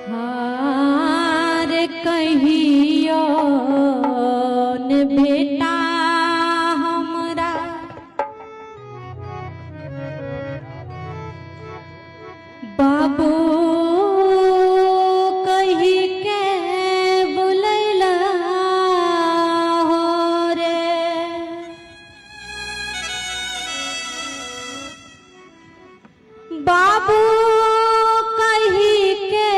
हार कहियो न बेटा हमरा बाबू कही के बुलैला हो रे। बाबू कही के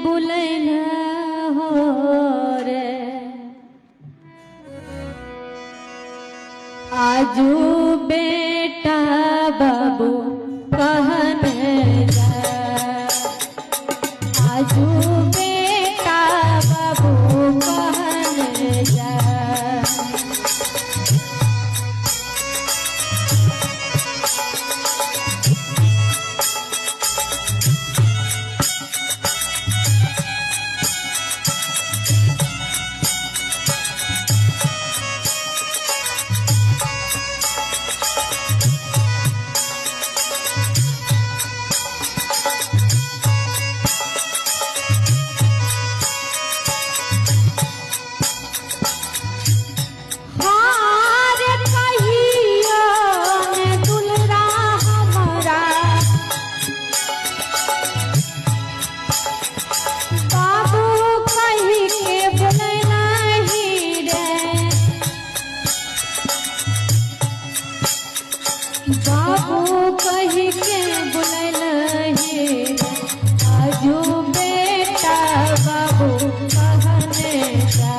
बुलैला हो रे। आजू बेटा बाबू कहने जा। आजू बेटा बाबू कहने जा। बाबू कही के बुलैला हे। आजू बेटा बाबू कहने जा।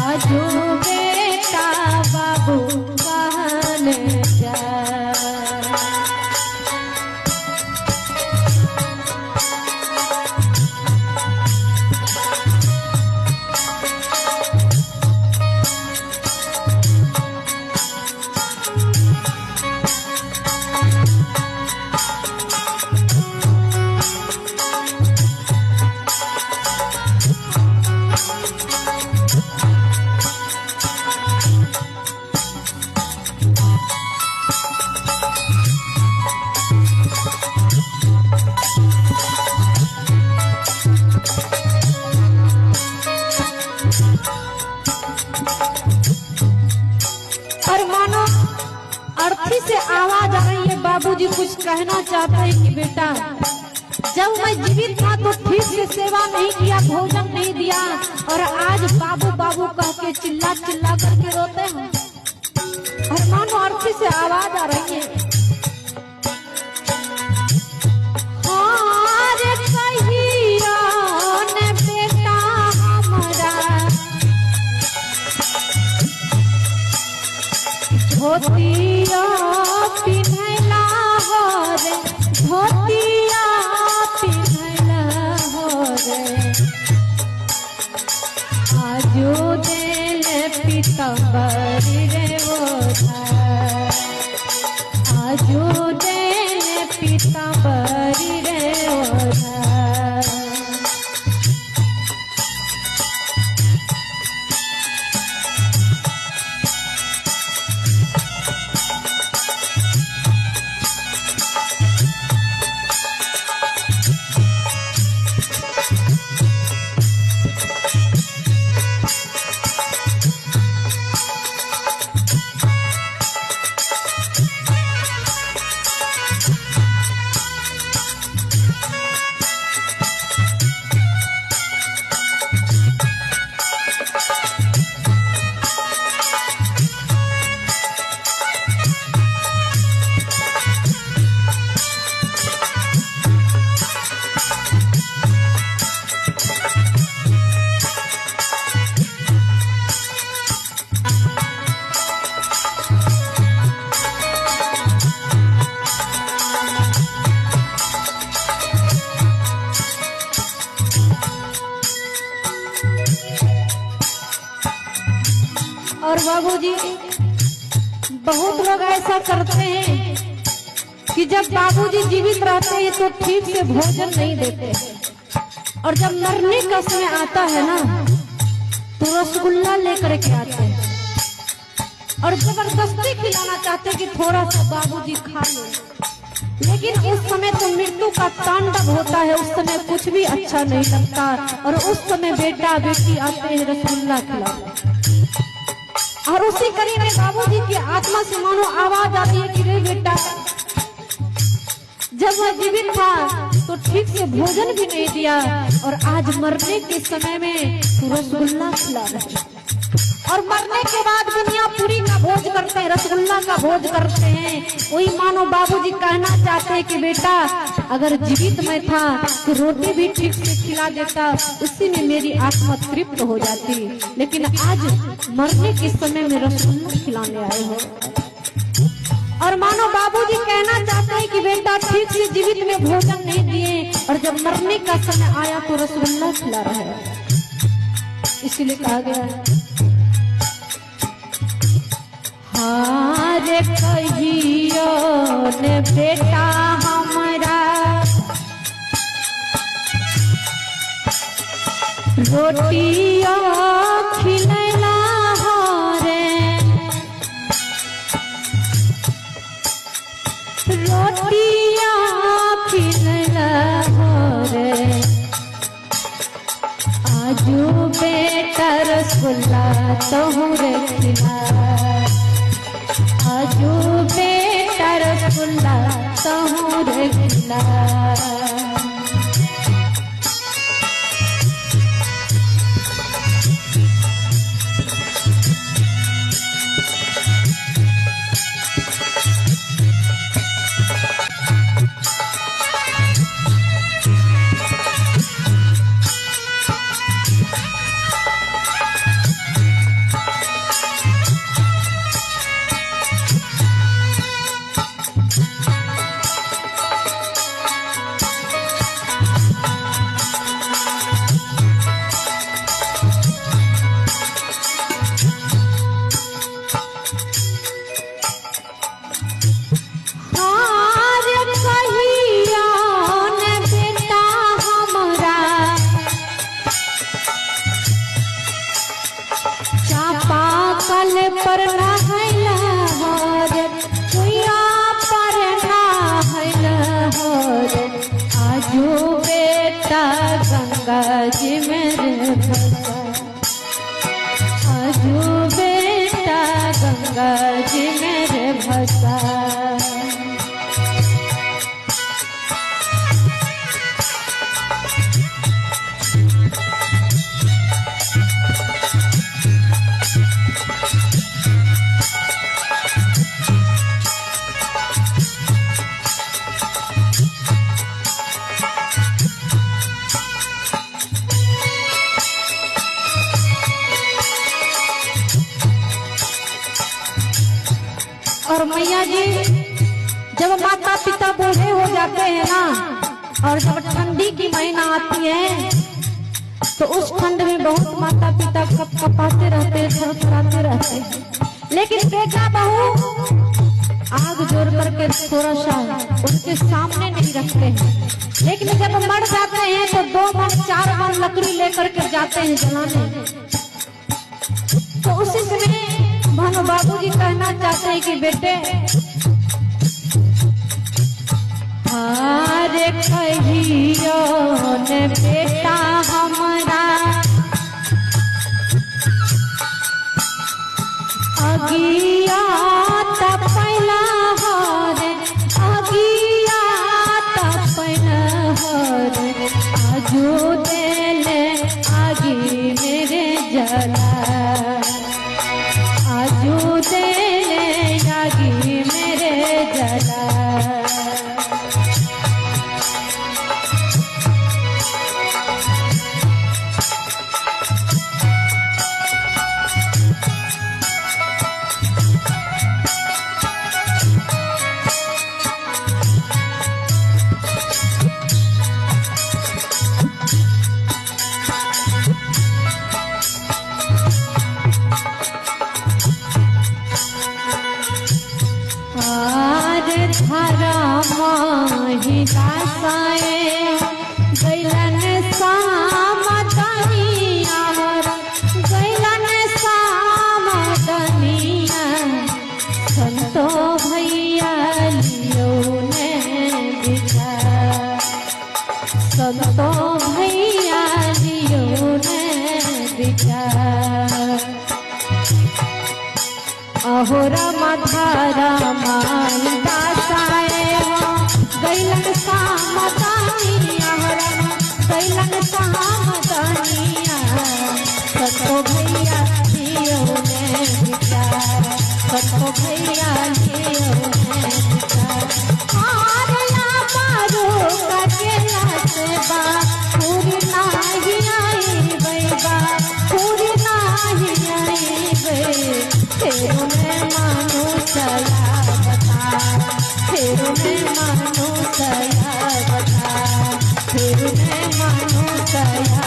आजू बेटा बाबू कहने जा। और मानो अर्थी से आवाज आ रही है, बाबूजी कुछ कहना चाहते हैं कि बेटा जब मैं जीवित था तो ठीक से सेवा नहीं किया, भोजन नहीं दिया, और आज बाबू बाबू कह के चिल्ला चिल्ला करके रोते हैं। और मानो अर्थी से आवाज आ रही है, हार कहियो न बेटा हमरा धोतिया पिन्हला हो रे। धोतिया पिन्हला हो रे। आजू देल पीताम्बरी रे ओझा। आजू देल पीताम्बरी रे ओझा। और बाबूजी बहुत लोग ऐसा करते हैं कि जब बाबूजी जीवित रहते हैं तो ठीक से भोजन नहीं देते, और जब मरने का समय आता है ना तो रसगुल्ला लेकर के आते हैं और जबरदस्ती खिलाना चाहते हैं कि थोड़ा सा बाबूजी खा लो। लेकिन उस समय तो मृत्यु का तांडव होता है, उस समय कुछ भी अच्छा नहीं लगता। और उस समय बेटा बेटी आते हैं रसगुल्ला खिलाने, और उसी कड़ी में बाबूजी की आत्मा से मानो आवाज आती है कि रे बेटा, जब वह जीवित था तो ठीक से भोजन भी नहीं दिया, और आज मरने के समय में तो रसगुल्ला खिला रहे, और मरने के बाद दुनिया पूरी का भोज करते हैं, रसगुल्ला का भोज करते हैं। वही मानो बाबूजी कहना चाहते हैं कि बेटा, अगर जीवित में था तो रोटी भी ठीक से खिला देता, उसी में मेरी आत्मा तृप्त हो जाती, लेकिन आज मरने के समय में रसगुल्ला खिलाने आए हो। और मानो बाबूजी कहना चाहते हैं कि बेटा, ठीक से जीवित में भोजन नहीं दिए, और जब मरने का समय आया तो रसगुल्ला खिला रहे हैं। इसीलिए कहा गया है, हारे कहियो ने बेटा हमारा रोटिया खिलैला हो रे, रोटिया खिलैला हो रे, आजू बेटा रसगुल्ला तोहरे खिला, आजू बेटा रसगुल्ला तोहरे खिला। पर नहैला हो रे, कुइया पर नहैला हो रे, आजू बेटा गंगा जी मेरे भसा, आजू बेटा गंगा जी मेरे भसा। और मैया जी, जब माता पिता बूढ़े हो जाते हैं ना, और जब ठंडी की महीना आती है तो उस ठंड में बहुत माता पिता कपाते रहते हैं, थरथराते रहते हैं, लेकिन बेटा बहू आग जोड़ करके थोड़ा सा उनके सामने नहीं रखते हैं, लेकिन जब मर जाते हैं तो 2 मन 4 मन लकड़ी लेकर के जाते हैं जलाने। तो उसी समय मानो बाबूजी कहना चाहते हैं कि बेटे, हारे कहियो ने बेटा हमारा अगिया तपैला हो रे, अगिया तपैला हो रे, आजू देले आगी मेरे जला, आजू देले आगी मेरे जला। धारा माही दासाए गैलन सामदनिया, गैलन सामदनिया, संतो भैया लियो ने संतो भैया जियो ने विचार अहोरा मधारा माई दासाए गैलन सामदानी अहोरा गैलन सामदानिया संतो भैया जियो ने विचार संतो भैया जियो ने विचार हारला मारो कटेला सेवा पूरी नाही आई बैबा पूरी नाही आई बे फेरू में मानो सया बता फेरू में मानो सया बता फेरू में मानो सया